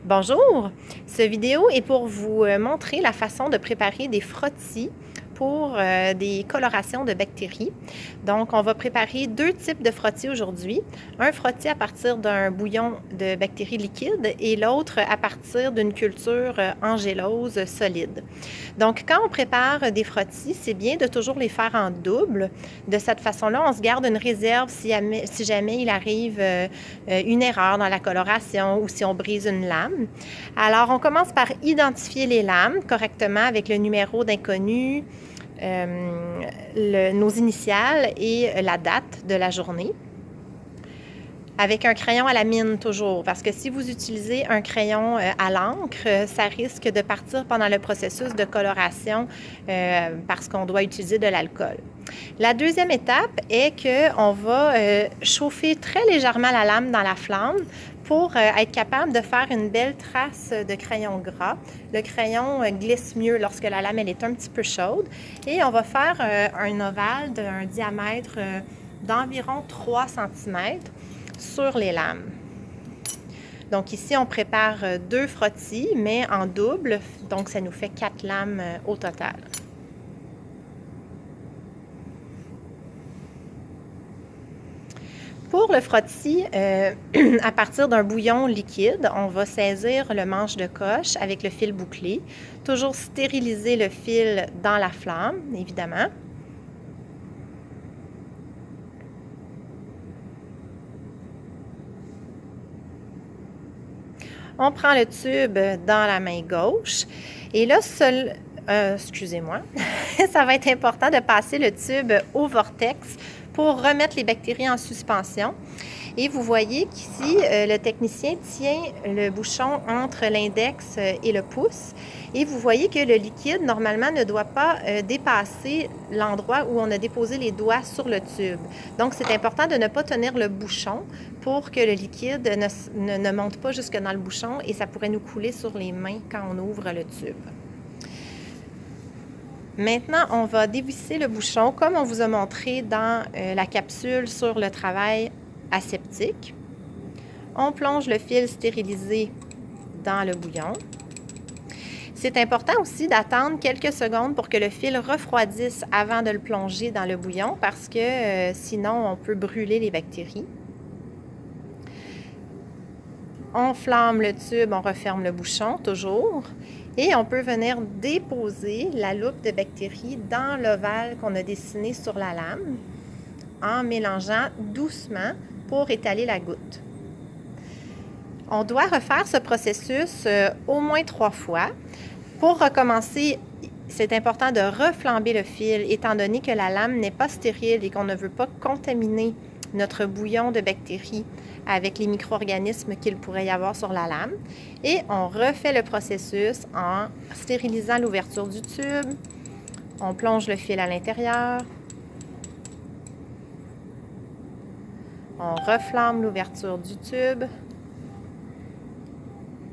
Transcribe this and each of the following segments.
Bonjour! Cette vidéo est pour vous montrer la façon de préparer des frottis pour des colorations de bactéries. Donc, on va préparer deux types de frottis aujourd'hui. Un frottis à partir d'un bouillon de bactéries liquides et l'autre à partir d'une culture angélose solide. Donc, quand on prépare des frottis, c'est bien de toujours les faire en double. De cette façon-là, on se garde une réserve si jamais il arrive une erreur dans la coloration ou si on brise une lame. Alors, on commence par identifier les lames correctement avec le numéro d'inconnu, nos initiales et la date de la journée. Avec un crayon à la mine toujours, parce que si vous utilisez un crayon à l'encre, ça risque de partir pendant le processus de coloration parce qu'on doit utiliser de l'alcool. La deuxième étape est qu'on va chauffer très légèrement la lame dans la flamme pour être capable de faire une belle trace de crayon gras. Le crayon glisse mieux lorsque la lame elle est un petit peu chaude. Et on va faire un ovale d'un diamètre d'environ 3 cm sur les lames. Donc ici, on prépare deux frottis, mais en double. Donc, ça nous fait 4 lames au total. Pour le frottis, à partir d'un bouillon liquide, on va saisir le manche de coche avec le fil bouclé. Toujours stériliser le fil dans la flamme, évidemment. On prend le tube dans la main gauche et là, excusez-moi, ça va être important de passer le tube au vortex pour remettre les bactéries en suspension. Et vous voyez qu'ici, le technicien tient le bouchon entre l'index et le pouce. Et vous voyez que le liquide, normalement, ne doit pas dépasser l'endroit où on a déposé les doigts sur le tube. Donc, c'est important de ne pas tenir le bouchon pour que le liquide ne monte pas jusque dans le bouchon et ça pourrait nous couler sur les mains quand on ouvre le tube. Maintenant, on va dévisser le bouchon comme on vous a montré dans la capsule sur le travail aseptique. On plonge le fil stérilisé dans le bouillon. C'est important aussi d'attendre quelques secondes pour que le fil refroidisse avant de le plonger dans le bouillon parce que sinon on peut brûler les bactéries. On flamme le tube, on referme le bouchon toujours et on peut venir déposer la loupe de bactéries dans l'ovale qu'on a dessiné sur la lame en mélangeant doucement pour étaler la goutte. On doit refaire ce processus au moins 3 fois. Pour recommencer, c'est important de reflamber le fil étant donné que la lame n'est pas stérile et qu'on ne veut pas contaminer notre bouillon de bactéries avec les micro-organismes qu'il pourrait y avoir sur la lame. Et on refait le processus en stérilisant l'ouverture du tube. On plonge le fil à l'intérieur. On reflamme l'ouverture du tube.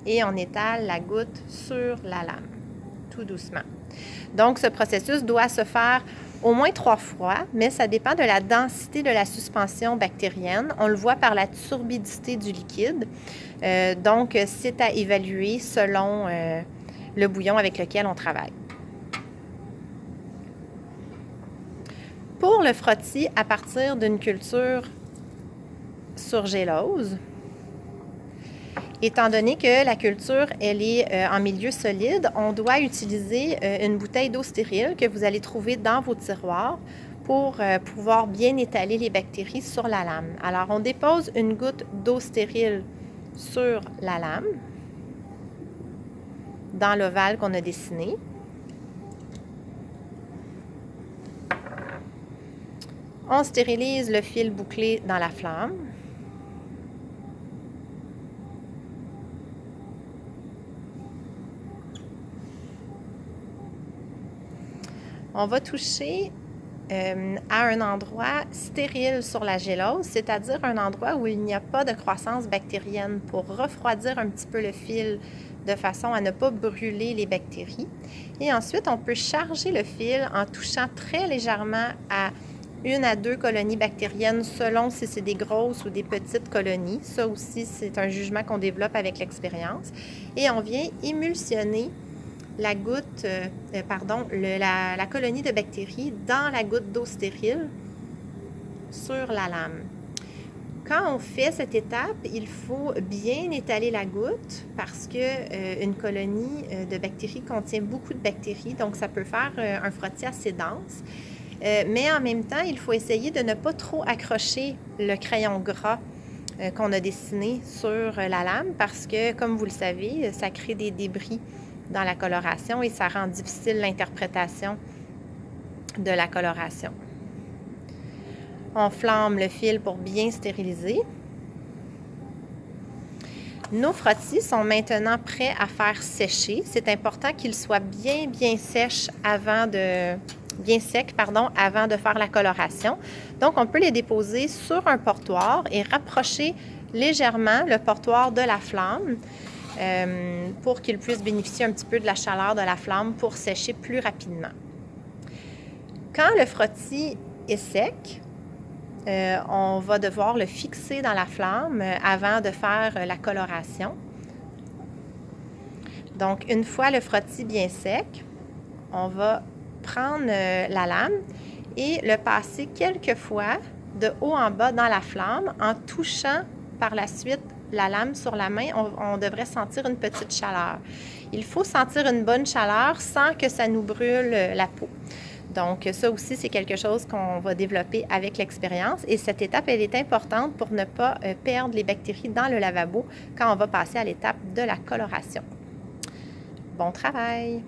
Et on étale la goutte sur la lame, tout doucement. Donc, ce processus doit se faire au moins 3 fois, mais ça dépend de la densité de la suspension bactérienne. On le voit par la turbidité du liquide. Donc, c'est à évaluer selon le bouillon avec lequel on travaille. Pour le frottis à partir d'une culture surgélose, étant donné que la culture elle est en milieu solide, on doit utiliser une bouteille d'eau stérile que vous allez trouver dans vos tiroirs pour pouvoir bien étaler les bactéries sur la lame. Alors, on dépose une goutte d'eau stérile sur la lame, dans l'ovale qu'on a dessiné. On stérilise le fil bouclé dans la flamme. On va toucher à un endroit stérile sur la gélose, c'est-à-dire un endroit où il n'y a pas de croissance bactérienne pour refroidir un petit peu le fil de façon à ne pas brûler les bactéries. Et ensuite, on peut charger le fil en touchant très légèrement à 1 à 2 colonies bactériennes selon si c'est des grosses ou des petites colonies. Ça aussi, c'est un jugement qu'on développe avec l'expérience. Et on vient émulsionner la goutte, la colonie de bactéries dans la goutte d'eau stérile sur la lame. Quand on fait cette étape, il faut bien étaler la goutte parce que une colonie de bactéries contient beaucoup de bactéries, donc ça peut faire un frottis assez dense. Mais en même temps, il faut essayer de ne pas trop accrocher le crayon gras qu'on a dessiné sur la lame parce que, comme vous le savez, ça crée des débris dans la coloration et ça rend difficile l'interprétation de la coloration. On flamme le fil pour bien stériliser. Nos frottis sont maintenant prêts à faire sécher. C'est important qu'ils soient bien secs avant de faire la coloration. Donc, on peut les déposer sur un portoir et rapprocher légèrement le portoir de la flamme pour qu'ils puissent bénéficier un petit peu de la chaleur de la flamme pour sécher plus rapidement. Quand le frottis est sec, on va devoir le fixer dans la flamme avant de faire la coloration. Donc, une fois le frottis bien sec, on va prendre la lame et le passer quelques fois de haut en bas dans la flamme en touchant par la suite la lame sur la main. On devrait sentir une petite chaleur. Il faut sentir une bonne chaleur sans que ça nous brûle la peau. Donc, ça aussi, c'est quelque chose qu'on va développer avec l'expérience. Et cette étape, elle est importante pour ne pas perdre les bactéries dans le lavabo quand on va passer à l'étape de la coloration. Bon travail!